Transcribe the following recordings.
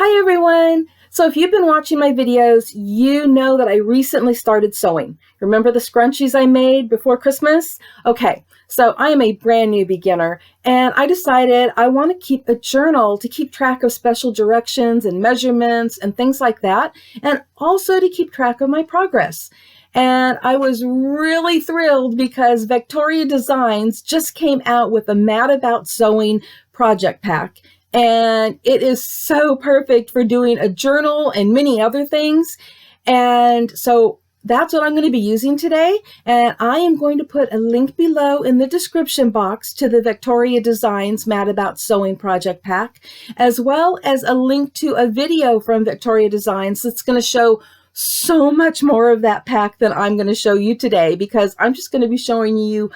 Hi everyone! So if you've been watching my videos, you know that I recently started sewing. Remember the scrunchies I made before Christmas? Okay, so I am a brand new beginner and I decided I want to keep a journal to keep track of special directions and measurements and things like that, and also to keep track of my progress. And I was really thrilled because VectoriaDesigns just came out with a Mad About Sewing project pack. And it is so perfect for doing a journal and many other things. And so that's what I'm going to be using today. And I am going to put a link below in the description box to the VectoriaDesigns Mad About Sewing project pack, as well as a link to a video from VectoriaDesigns that's going to show so much more of that pack than I'm going to show you today, because I'm just going to be showing you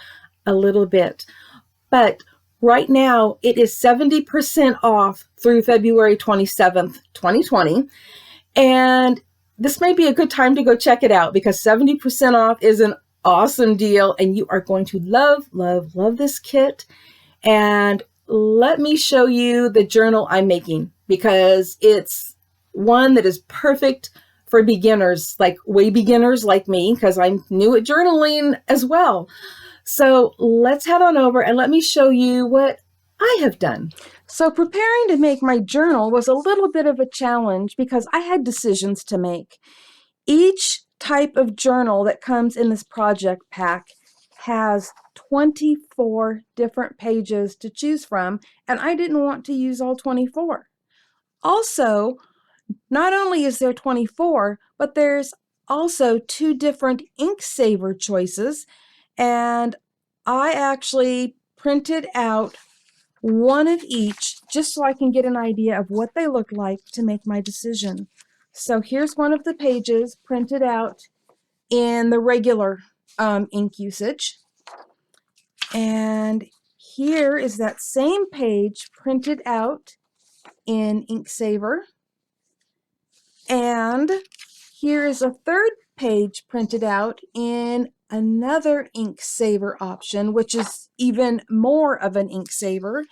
a little bit. But right now, it is 70% off through February 27th, 2020. And this may be a good time to go check it out because 70% off is an awesome deal and you are going to love, love, love this kit. And let me show you the journal I'm making because it's one that is perfect for beginners, like way beginners like me, because I'm new at journaling as well. So let's head on over and let me show you what I have done. So preparing to make my journal was a little bit of a challenge because I had decisions to make. Each type of journal that comes in this project pack has 24 different pages to choose from, and I didn't want to use all 24. Also, not only is there 24, but there's also 2 different ink saver choices. And I actually printed out one of each just so I can get an idea of what they look like to make my decision. So here's one of the pages printed out in the regular ink usage. And here is that same page printed out in ink saver. And here is a third page printed out in another ink saver option, which is even more of an ink saver.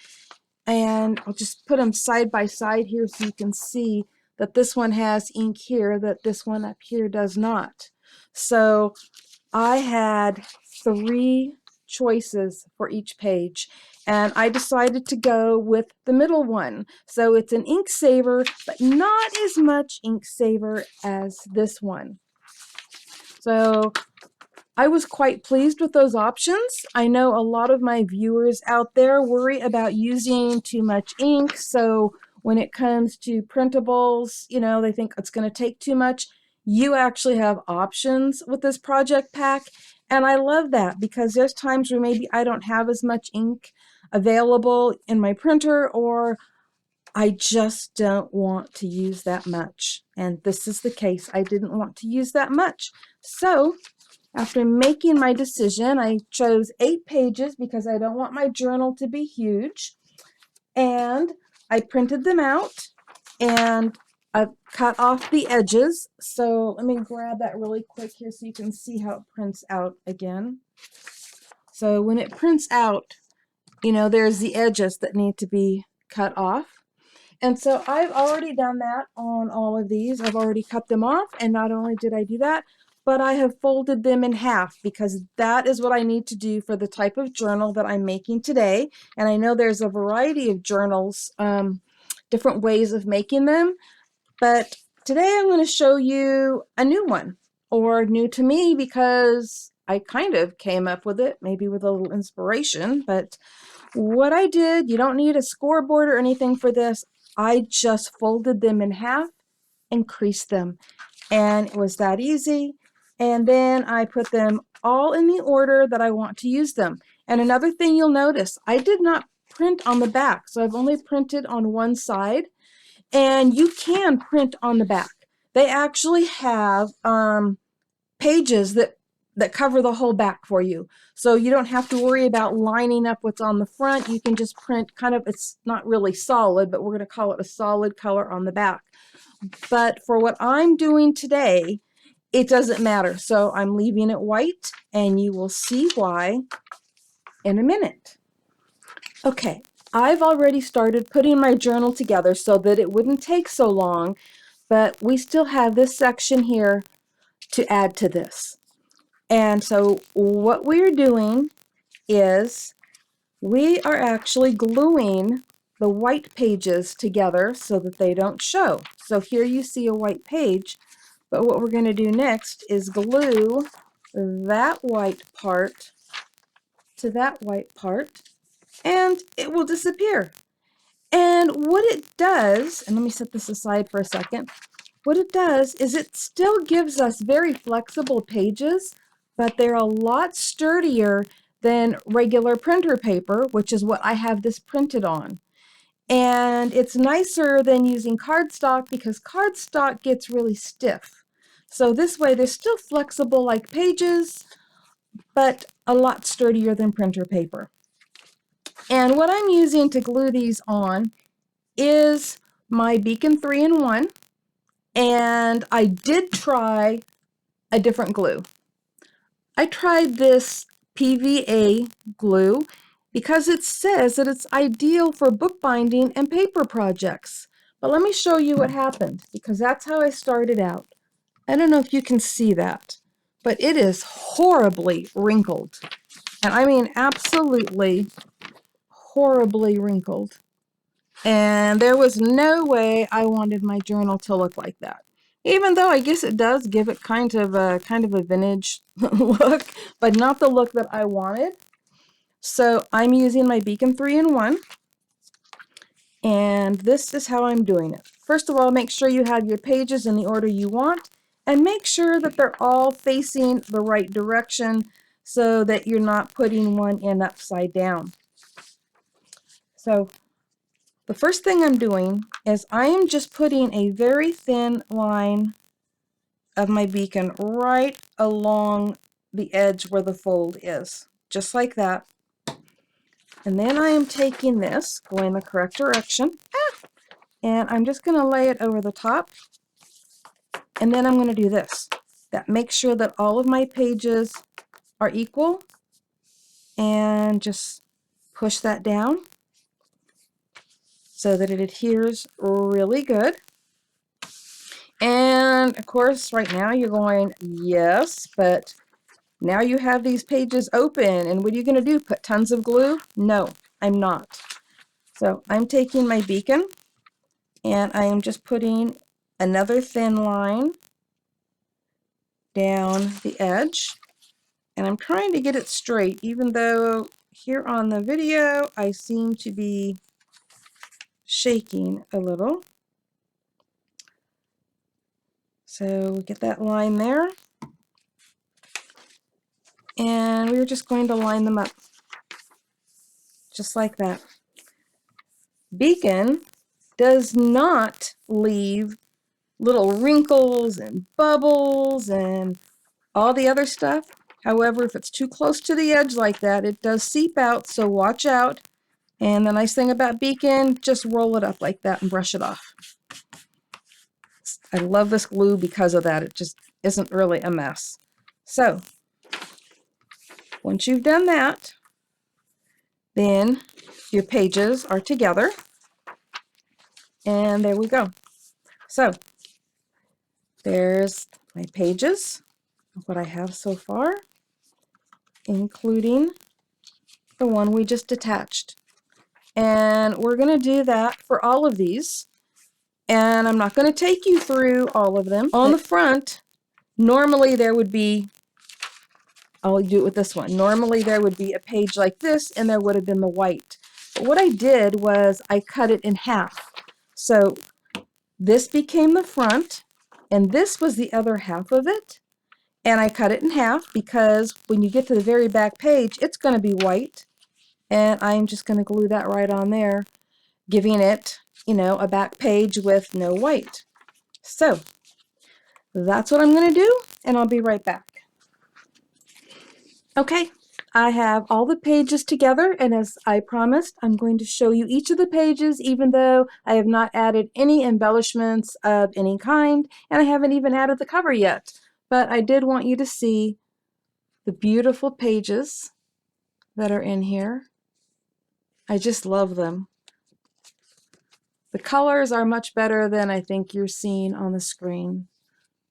And I'll just put them side by side here so you can see that this one has ink here, that this one up here does not. So I had 3 choices for each page, and I decided to go with the middle one. So it's an ink saver, but not as much ink saver as this one. So I was quite pleased with those options. I know a lot of my viewers out there worry about using too much ink, so when it comes to printables, you know, they think it's going to take too much. You actually have options with this project pack, and I love that because there's times where maybe I don't have as much ink available in my printer, or I just don't want to use that much. And this is the case. I didn't want to use that much. So after making my decision, I chose 8 pages because I don't want my journal to be huge. And I printed them out and I cut off the edges. So let me grab that really quick here so you can see how it prints out again. So when it prints out, you know, there's the edges that need to be cut off. And so I've already done that on all of these. I've already cut them off, and not only did I do that, but I have folded them in half because that is what I need to do for the type of journal that I'm making today. And I know there's a variety of journals, different ways of making them, but today I'm going to show you a new one, or new to me because I kind of came up with it, maybe with a little inspiration. But what I did, you don't need a scoreboard or anything for this. I just folded them in half and creased them, and it was that easy. And then I put them all in the order that I want to use them. And another thing you'll notice, I did not print on the back, so I've only printed on one side. And you can print on the back. They actually have pages that cover the whole back for you. So you don't have to worry about lining up what's on the front. You can just print kind of, it's not really solid, but we're going to call it a solid color on the back. But for what I'm doing today, it doesn't matter. So I'm leaving it white, and you will see why in a minute. Okay, I've already started putting my journal together so that it wouldn't take so long, but we still have this section here to add to this. And so what we're doing is we are actually gluing the white pages together so that they don't show. So here you see a white page, but what we're going to do next is glue that white part to that white part, and it will disappear. And what it does, and let me set this aside for a second, what it does is it still gives us very flexible pages, but they're a lot sturdier than regular printer paper, which is what I have this printed on. And it's nicer than using cardstock because cardstock gets really stiff. So this way they're still flexible like pages, but a lot sturdier than printer paper. And what I'm using to glue these on is my Beacon 3-in-1, and I did try a different glue. I tried this PVA glue because it says that it's ideal for bookbinding and paper projects. But let me show you what happened, because that's how I started out. I don't know if you can see that, but it is horribly wrinkled. And I mean absolutely horribly wrinkled. And there was no way I wanted my journal to look like that. Even though I guess it does give it kind of a vintage look, but not the look that I wanted. So I'm using my Beacon 3-in-1, and this is how I'm doing it. First of all, make sure you have your pages in the order you want, and make sure that they're all facing the right direction so that you're not putting one in upside down. So the first thing I'm doing is I am just putting a very thin line of my beacon right along the edge where the fold is, just like that. And then I am taking this, going the correct direction, and I'm just going to lay it over the top. And then I'm going to do this. That makes sure that all of my pages are equal, and just push that down so that it adheres really good. And of course, right now you're going, yes, but now you have these pages open, and what are you going to do? Put tons of glue? No, I'm not. So I'm taking my beacon, and I am just putting another thin line down the edge, and I'm trying to get it straight, even though here on the video I seem to be shaking a little. So we get that line there, and we're just going to line them up just like that. Beacon does not leave little wrinkles and bubbles and all the other stuff. However, if it's too close to the edge like that, it does seep out, so watch out. And the nice thing about Beacon, just roll it up like that and brush it off. I love this glue because of that. It just isn't really a mess. So once you've done that, then your pages are together. And there we go. So there's my pages, what I have so far, including the one we just attached. And we're going to do that for all of these. And I'm not going to take you through all of them. On the front, normally there would be, I'll do it with this one. Normally there would be a page like this, and there would have been the white. But what I did was I cut it in half. So this became the front, and this was the other half of it. And I cut it in half because when you get to the very back page, it's going to be white. And I'm just going to glue that right on there, giving it, you know, a back page with no white. So that's what I'm going to do, and I'll be right back. Okay, I have all the pages together, and as I promised, I'm going to show you each of the pages, even though I have not added any embellishments of any kind, and I haven't even added the cover yet. But I did want you to see the beautiful pages that are in here. I just love them. The colors are much better than I think you're seeing on the screen,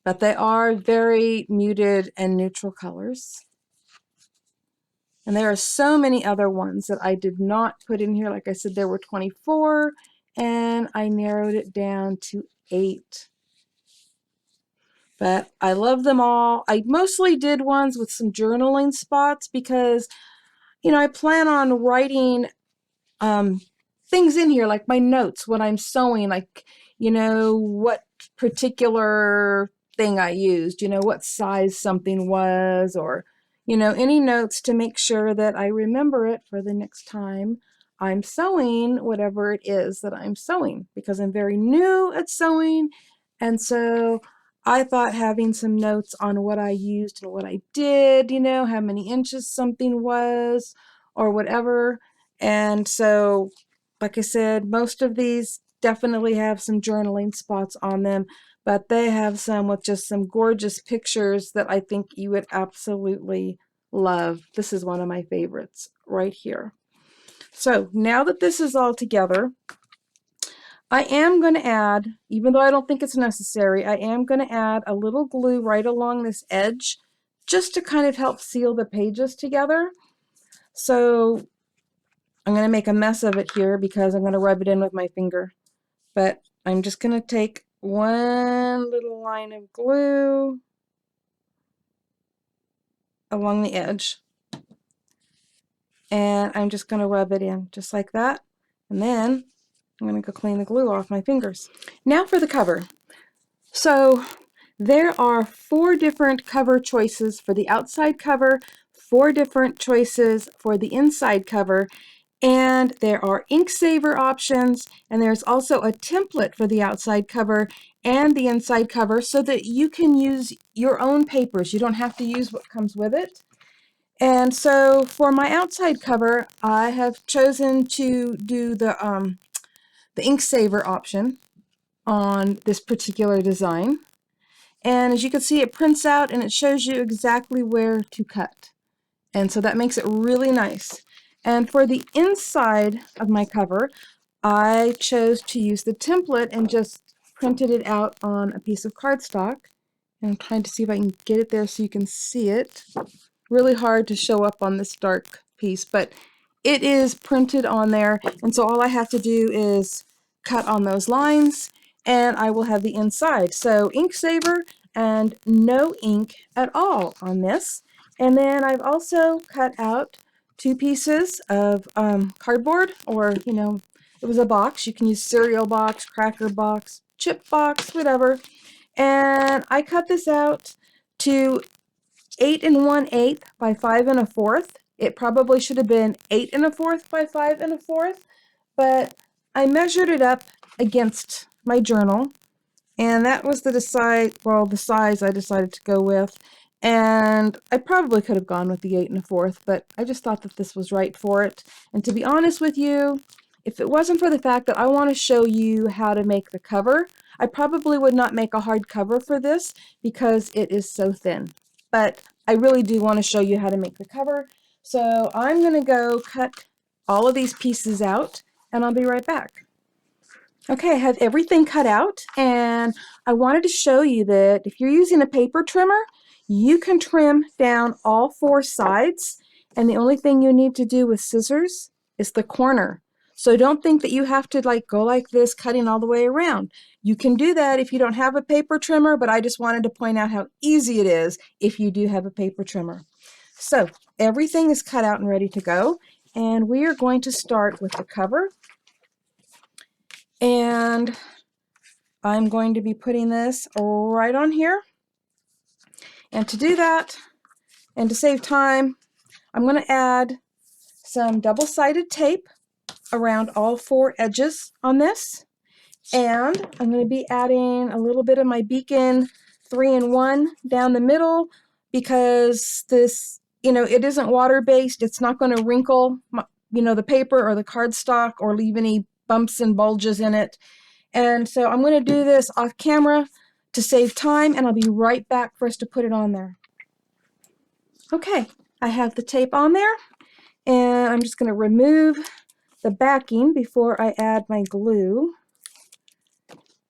but they are very muted and neutral colors. And there are so many other ones that I did not put in here. Like I said, there were 24, and I narrowed it down to 8. But I love them all. I mostly did ones with some journaling spots because, you know, I plan on writing things in here, like my notes when I'm sewing, like, you know, what particular thing I used, you know, what size something was, or, you know, any notes to make sure that I remember it for the next time I'm sewing whatever it is that I'm sewing, because I'm very new at sewing. And so I thought having some notes on what I used and what I did, you know, how many inches something was or whatever. And so, like I said, most of these definitely have some journaling spots on them, but they have some with just some gorgeous pictures that I think you would absolutely love. This is one of my favorites right here. So now that this is all together, I am going to add, even though I don't think it's necessary, I am going to add a little glue right along this edge just to kind of help seal the pages together. So I'm going to make a mess of it here because I'm going to rub it in with my finger. But I'm just going to take one little line of glue along the edge. And I'm just going to rub it in just like that. And then I'm going to go clean the glue off my fingers. Now for the cover. So there are 4 different cover choices for the outside cover, 4 different choices for the inside cover, and there are ink saver options, and there's also a template for the outside cover and the inside cover so that you can use your own papers. You don't have to use what comes with it. And so for my outside cover, I have chosen to do the ink saver option on this particular design. And as you can see, it prints out and it shows you exactly where to cut. And so that makes it really nice. And for the inside of my cover, I chose to use the template and just printed it out on a piece of cardstock. And I'm trying to see if I can get it there so you can see it. Really hard to show up on this dark piece, but it is printed on there. And so all I have to do is cut on those lines and I will have the inside. So ink saver and no ink at all on this. And then I've also cut out 2 pieces of cardboard, or, you know, it was a box. You can use cereal box, cracker box, chip box, whatever. And I cut this out to 8 1/8 by 5 1/4. It probably should have been 8 1/4 by 5 1/4, but I measured it up against my journal, and that was the size I decided to go with. And I probably could have gone with the 8 1/4, but I just thought that this was right for it. And to be honest with you, if it wasn't for the fact that I want to show you how to make the cover, I probably would not make a hard cover for this because it is so thin. But I really do want to show you how to make the cover. So I'm going to go cut all of these pieces out, and I'll be right back. Okay, I have everything cut out, and I wanted to show you that if you're using a paper trimmer, you can trim down all 4 sides, and the only thing you need to do with scissors is the corner. So don't think that you have to go like this, cutting all the way around. You can do that if you don't have a paper trimmer, but I just wanted to point out how easy it is if you do have a paper trimmer. So everything is cut out and ready to go, and we are going to start with the cover. And I'm going to be putting this right on here. And to do that, and to save time, I'm going to add some double-sided tape around all 4 edges on this. And I'm going to be adding a little bit of my Beacon 3-in-1 down the middle because this, it isn't water-based. It's not going to wrinkle, the paper or the cardstock or leave any bumps and bulges in it. And so I'm going to do this off camera to save time, and I'll be right back for us to put it on there. Okay, I have the tape on there, and I'm just going to remove the backing before I add my glue.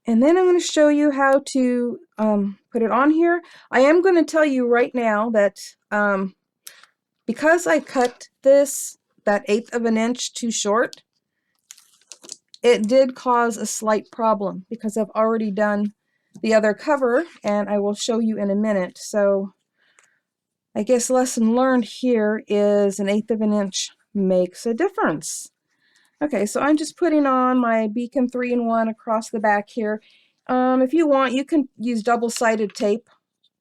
And then I'm going to show you how to put it on here. I am going to tell you right now that because I cut this that 1/8 of an inch too short, it did cause a slight problem because I've already done the other cover, and I will show you in a minute. So I guess lesson learned here is 1/8 of an inch makes a difference. Okay, so I'm just putting on my Beacon 3-in-1 across the back here. If you want, you can use double-sided tape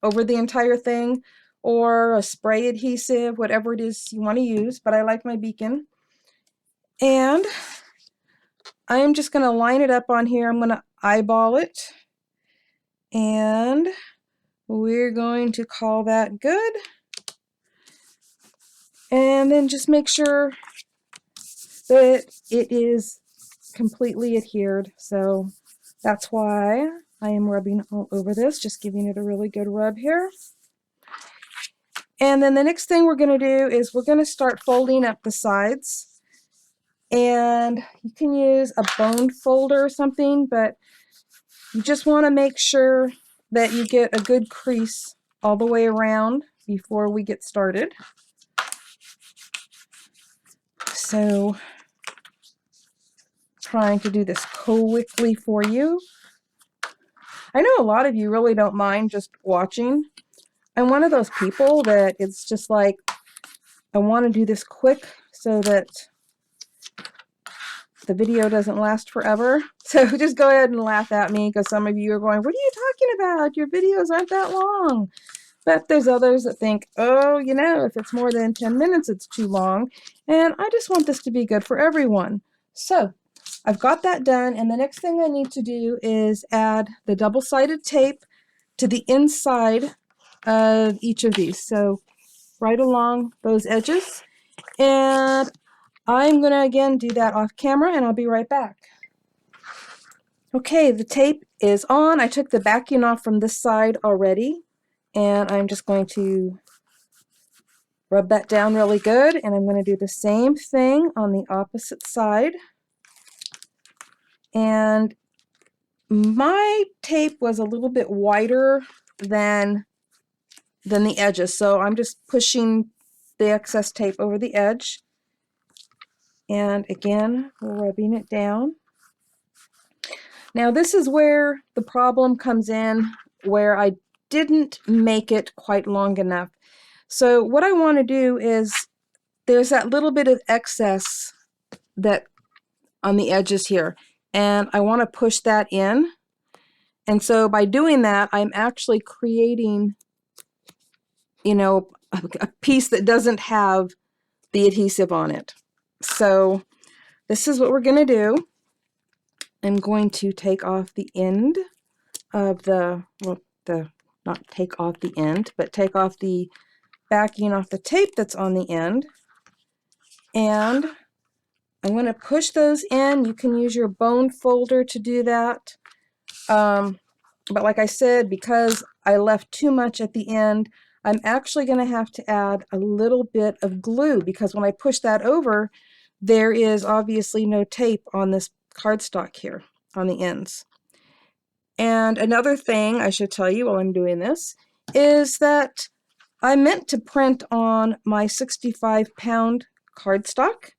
over the entire thing, or a spray adhesive, whatever it is you want to use, but I like my Beacon. And I'm just going to line it up on here. I'm going to eyeball it, and we're going to call that good. And then just make sure that it is completely adhered. So that's why I am rubbing all over this, just giving it a really good rub here. And then the next thing we're going to do is we're going to start folding up the sides. And you can use a bone folder or something, but you just want to make sure that you get a good crease all the way around before we get started. So trying to do this quickly for you. I know a lot of you really don't mind just watching. I'm one of those people that it's just like, I want to do this quick so that the video doesn't last forever. So just go ahead and laugh at me, because some of you are going, what are you talking about? Your videos aren't that long. But there's others that think, oh, you know, if it's more than 10 minutes, it's too long. And I just want this to be good for everyone. So I've got that done, and the next thing I need to do is add the double-sided tape to the inside of each of these. So right along those edges. And I'm going to again do that off camera, and I'll be right back. Okay, the tape is on. I took the backing off from this side already, and I'm just going to rub that down really good, and I'm going to do the same thing on the opposite side. And my tape was a little bit wider than the edges, so I'm just pushing the excess tape over the edge. And again, we're rubbing it down. Now this is where the problem comes in, where I didn't make it quite long enough. So what I want to do is, there's that little bit of excess that on the edges here, and I want to push that in. And so by doing that, I'm actually creating, you know, a piece that doesn't have the adhesive on it. So this is what we're going to do. I'm going to take off the end of not take off the end, but take off the backing off the tape that's on the end. And I'm going to push those in. You can use your bone folder to do that. But like I said, because I left too much at the end, I'm actually going to have to add a little bit of glue, because when I push that over, there is obviously no tape on this cardstock here on the ends. And another thing I should tell you while I'm doing this is that I meant to print on my 65-pound cardstock,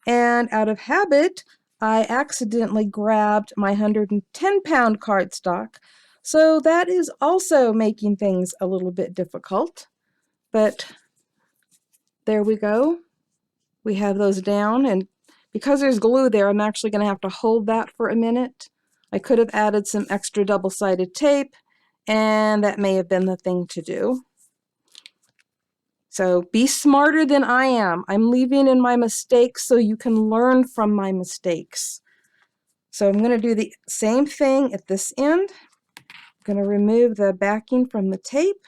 and out of habit, I accidentally grabbed my 110-pound cardstock. So that is also making things a little bit difficult. But there we go. We have those down, and because there's glue there, I'm actually going to have to hold that for a minute. I could have added some extra double-sided tape, and that may have been the thing to do. So be smarter than I am. I'm leaving in my mistakes so you can learn from my mistakes. So I'm going to do the same thing at this end. I'm going to remove the backing from the tape.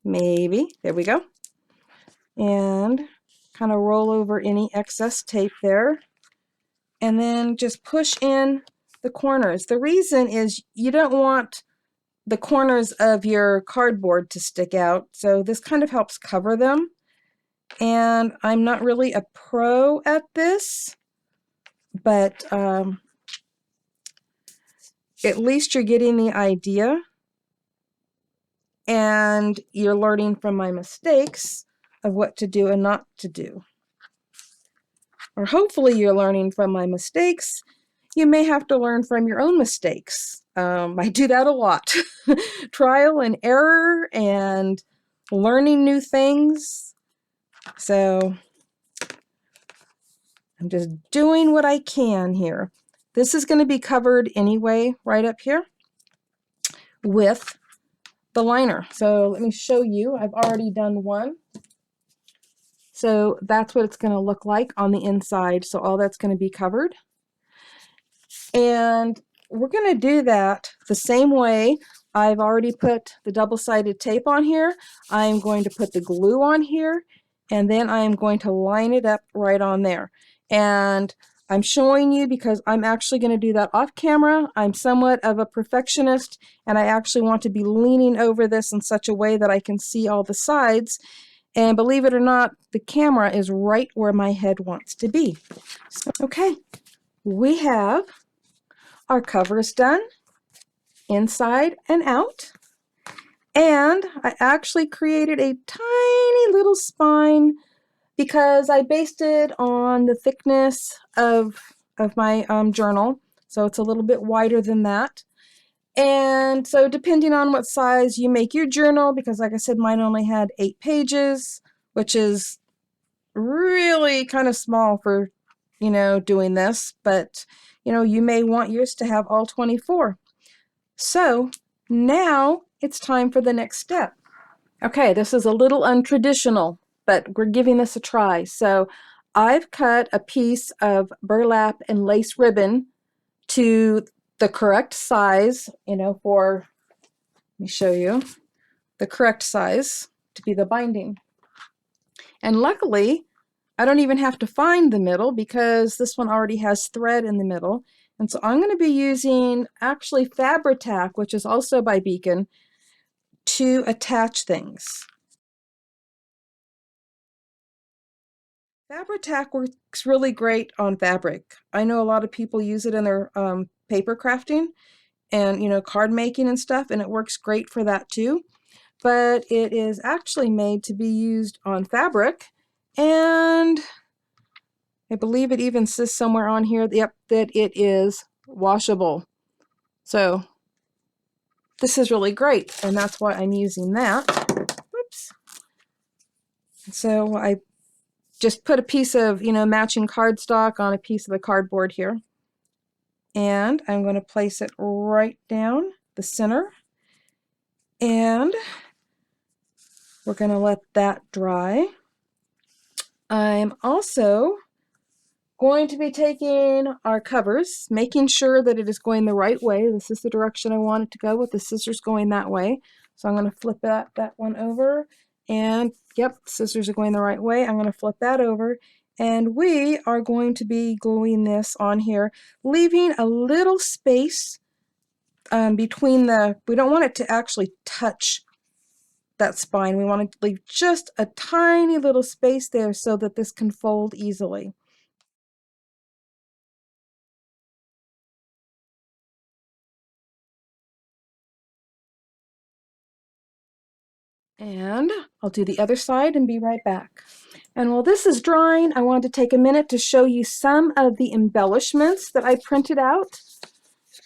Maybe. There we go. And kind of roll over any excess tape there. And then just push in the corners. The reason is you don't want the corners of your cardboard to stick out, so this kind of helps cover them. And I'm not really a pro at this, but at least you're getting the idea and you're learning from my mistakes of what to do and not to do. Or hopefully you're learning from my mistakes. You may have to learn from your own mistakes. I do that a lot. Trial and error and learning new things. So I'm just doing what I can here. This is going to be covered anyway, right up here with the liner. So let me show you. I've already done one. So that's what it's going to look like on the inside. So all that's going to be covered. And we're going to do that the same way. I've already put the double-sided tape on here. I'm going to put the glue on here, and then I'm going to line it up right on there. And I'm showing you because I'm actually going to do that off camera. I'm somewhat of a perfectionist, and I actually want to be leaning over this in such a way that I can see all the sides. And believe it or not, the camera is right where my head wants to be. So, okay, we have our covers done, inside and out. And I actually created a tiny little spine because I based it on the thickness of my journal. So it's a little bit wider than that. And so depending on what size you make your journal, because like I said, mine only had 8 pages, which is really kind of small for, you know, doing this, but you know, you may want yours to have all 24. So now it's time for the next step. Okay, this is a little untraditional, but we're giving this a try. So I've cut a piece of burlap and lace ribbon to the correct size, you know, for, let me show you, the correct size to be the binding. And luckily, I don't even have to find the middle because this one already has thread in the middle. And so I'm going to be using actually Fabri-Tac, which is also by Beacon, to attach things. Fabri-Tac works really great on fabric. I know a lot of people use it in their paper crafting and, you know, card making and stuff, and it works great for that too. But it is actually made to be used on fabric, and I believe it even says somewhere on here, yep, that it is washable. So this is really great, and that's why I'm using that. Whoops. So I just put a piece of, you know, matching cardstock on a piece of the cardboard here. And I'm going to place it right down the center. And we're going to let that dry. I'm also going to be taking our covers, making sure that it is going the right way. This is the direction I want it to go with the scissors going that way. So I'm going to flip that one over. And yep, scissors are going the right way. I'm going to flip that over. And we are going to be gluing this on here, leaving a little space between we don't want it to actually touch that spine. We want to leave just a tiny little space there so that this can fold easily. And I'll do the other side and be right back. And while this is drying, I wanted to take a minute to show you some of the embellishments that I printed out.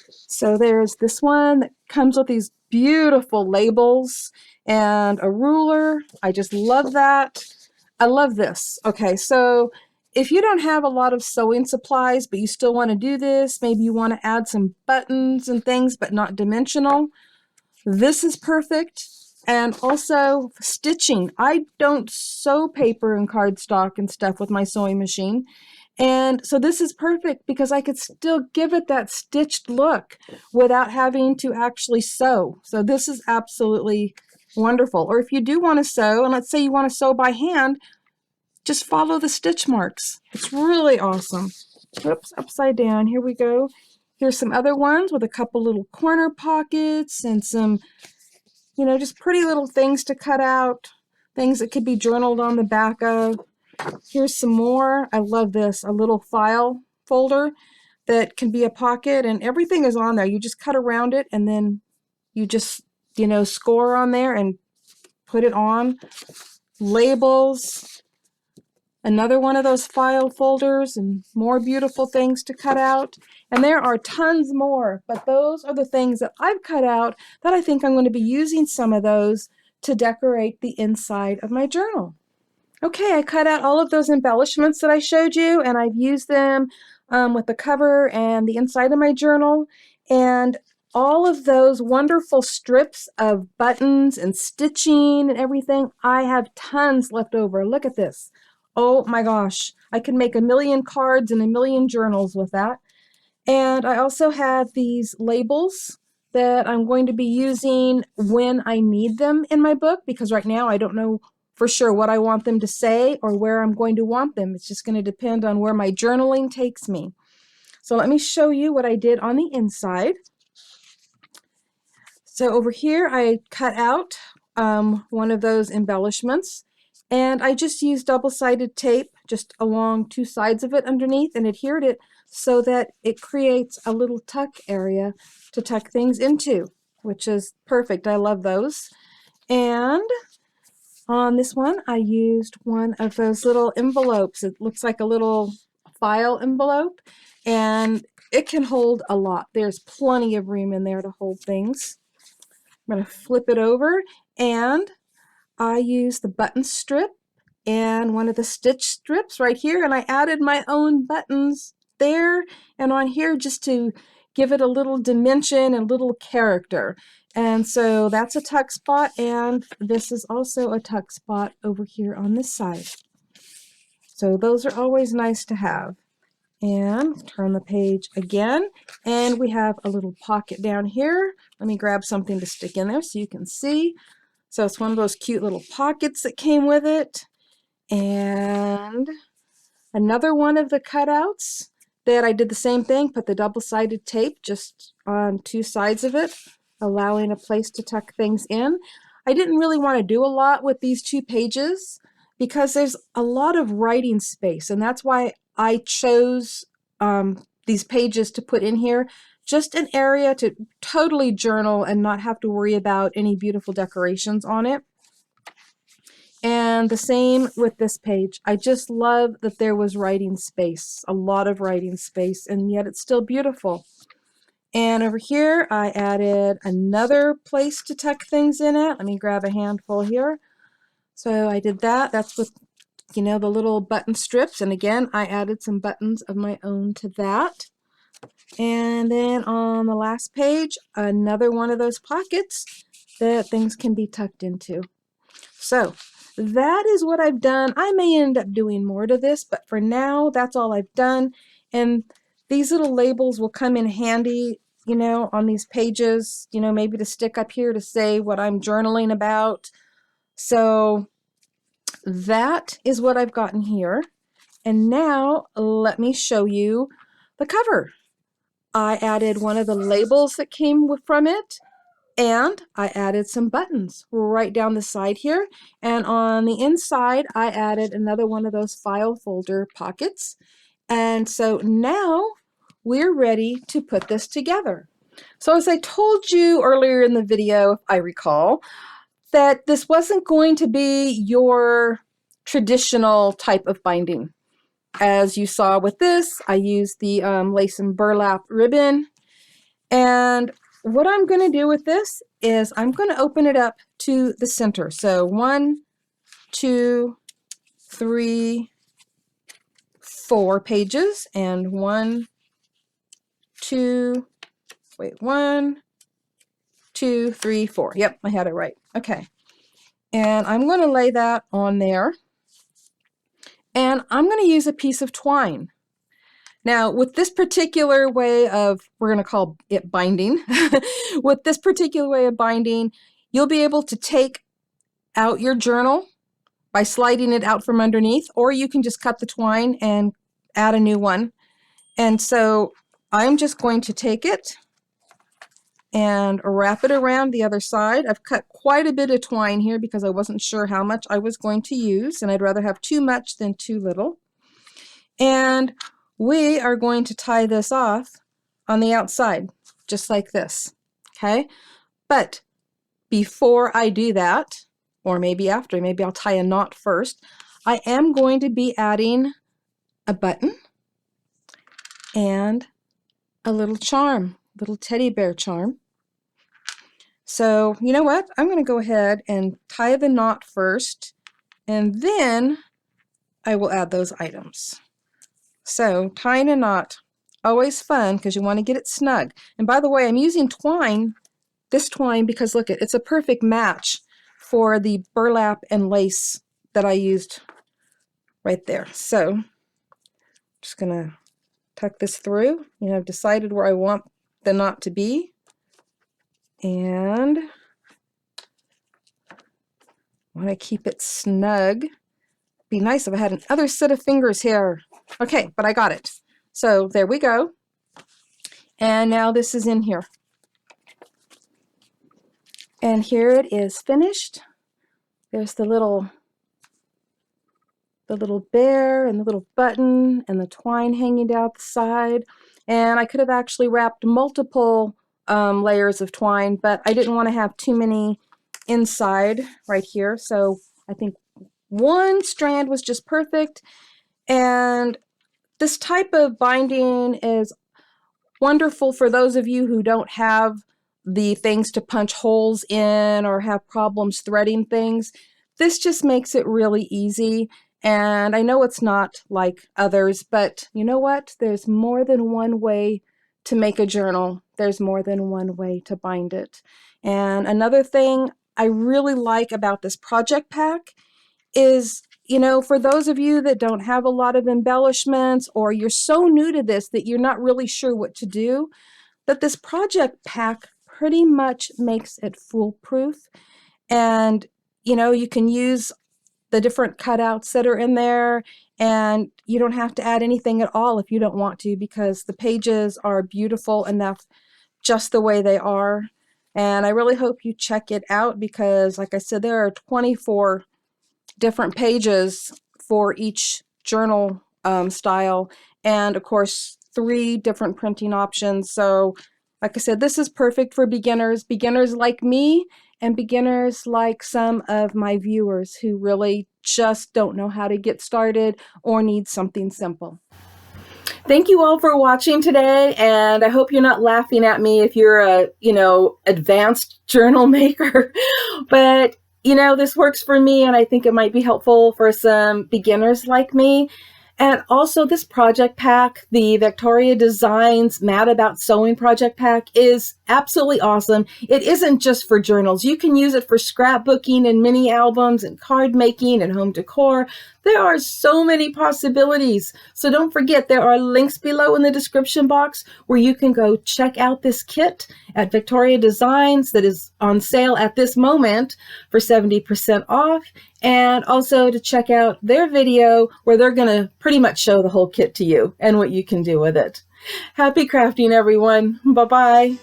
So there's this one that comes with these beautiful labels and a ruler. I just love that. I love this. Okay, so if you don't have a lot of sewing supplies, but you still want to do this, maybe you want to add some buttons and things, but not dimensional, this is perfect. And also stitching. I don't sew paper and cardstock and stuff with my sewing machine. And so this is perfect because I could still give it that stitched look without having to actually sew. So this is absolutely wonderful. Or if you do want to sew, and let's say you want to sew by hand, just follow the stitch marks. It's really awesome. Oops, upside down. Here we go. Here's some other ones with a couple little corner pockets and some, you know, just pretty little things to cut out, things that could be journaled on the back of. Here's some more. I love this, a little file folder that can be a pocket, and everything is on there. You just cut around it and then you just, you know, score on there and put it on. Labels, another one of those file folders, and more beautiful things to cut out. And there are tons more, but those are the things that I've cut out that I think I'm going to be using some of those to decorate the inside of my journal. Okay, I cut out all of those embellishments that I showed you, and I've used them with the cover and the inside of my journal. And all of those wonderful strips of buttons and stitching and everything, I have tons left over. Look at this. Oh my gosh, I could make a million cards and a million journals with that. And I also have these labels that I'm going to be using when I need them in my book, because right now I don't know for sure what I want them to say or where I'm going to want them. It's just going to depend on where my journaling takes me. So let me show you what I did on the inside. So over here I cut out one of those embellishments, and I just used double-sided tape just along two sides of it underneath and adhered it so that it creates a little tuck area to tuck things into, which is perfect. I love those. And on this one, I used one of those little envelopes. It looks like a little file envelope, and it can hold a lot. There's plenty of room in there to hold things. I'm going to flip it over, and I used the button strip and one of the stitch strips right here, and I added my own buttons there and on here just to give it a little dimension and little character. And so that's a tuck spot, and this is also a tuck spot over here on this side. So those are always nice to have. And turn the page again, and we have a little pocket down here. Let me grab something to stick in there so you can see. So it's one of those cute little pockets that came with it. And another one of the cutouts that I did the same thing, put the double-sided tape just on two sides of it, allowing a place to tuck things in. I didn't really want to do a lot with these two pages because there's a lot of writing space, and that's why I chose these pages to put in here. Just an area to totally journal and not have to worry about any beautiful decorations on it. And the same with this page. I just love that there was writing space, a lot of writing space, and yet it's still beautiful. And over here, I added another place to tuck things in it. Let me grab a handful here. So I did that. That's with, you know, the little button strips. And again, I added some buttons of my own to that. And then on the last page, another one of those pockets that things can be tucked into. So that is what I've done. I may end up doing more to this, but for now, that's all I've done. And these little labels will come in handy, you know, on these pages, you know, maybe to stick up here to say what I'm journaling about. So that is what I've gotten here. And now let me show you the cover. I added one of the labels that came from it, and I added some buttons right down the side here. And on the inside, I added another one of those file folder pockets. And so now we're ready to put this together. So as I told you earlier in the video, if I recall, that this wasn't going to be your traditional type of binding. As you saw with this, I used the lace and burlap ribbon. And what I'm going to do with this is I'm going to open it up to the center. So 1, 2, 3, 4 pages, and 1, 2, 3, 4. Yep, I had it right. Okay. And I'm going to lay that on there. And I'm going to use a piece of twine. Now, with this particular way of, we're going to call it binding, with this particular way of binding, you'll be able to take out your journal by sliding it out from underneath, or you can just cut the twine and add a new one. And so I'm just going to take it and wrap it around the other side. I've cut quite a bit of twine here because I wasn't sure how much I was going to use, and I'd rather have too much than too little. And we are going to tie this off on the outside, just like this, okay? But before I do that, or maybe after, maybe I'll tie a knot first, I am going to be adding a button and a little charm, little teddy bear charm. So you know what? I'm going to go ahead and tie the knot first, and then I will add those items. So tying a knot, always fun because you want to get it snug. And by the way, I'm using twine, this twine, because look, it's a perfect match for the burlap and lace that I used right there. So just gonna tuck this through. You know, I've decided where I want the knot to be, and I want to keep it snug. Be nice if I had another set of fingers here. Okay, but I got it. So there we go. And now this is in here. And here it is finished. There's the little bear and the little button and the twine hanging down the side. And I could have actually wrapped multiple layers of twine, but I didn't want to have too many inside right here. So I think one strand was just perfect. And this type of binding is wonderful for those of you who don't have the things to punch holes in or have problems threading things. This just makes it really easy. And I know it's not like others, but you know what? There's more than one way to make a journal. There's more than one way to bind it. And another thing I really like about this project pack is, you know, for those of you that don't have a lot of embellishments, or you're so new to this that you're not really sure what to do, that this project pack pretty much makes it foolproof. And, you know, you can use the different cutouts that are in there, and you don't have to add anything at all if you don't want to, because the pages are beautiful enough just the way they are. And I really hope you check it out, because like I said, there are 24 different pages for each journal style, and of course 3 different printing options. So like I said, this is perfect for beginners like me, and beginners like some of my viewers who really just don't know how to get started or need something simple. Thank you all for watching today, and I hope you're not laughing at me if you're a, you know, advanced journal maker. But you know, this works for me, and I think it might be helpful for some beginners like me. And also, this project pack, the VectoriaDesigns Mad About Sewing project pack, is absolutely awesome. It isn't just for journals. You can use it for scrapbooking and mini albums and card making and home decor. There are so many possibilities. So don't forget, there are links below in the description box where you can go check out this kit at VectoriaDesigns that is on sale at this moment for 70% off. And also to check out their video where they're going to pretty much show the whole kit to you and what you can do with it. Happy crafting, everyone. Bye-bye.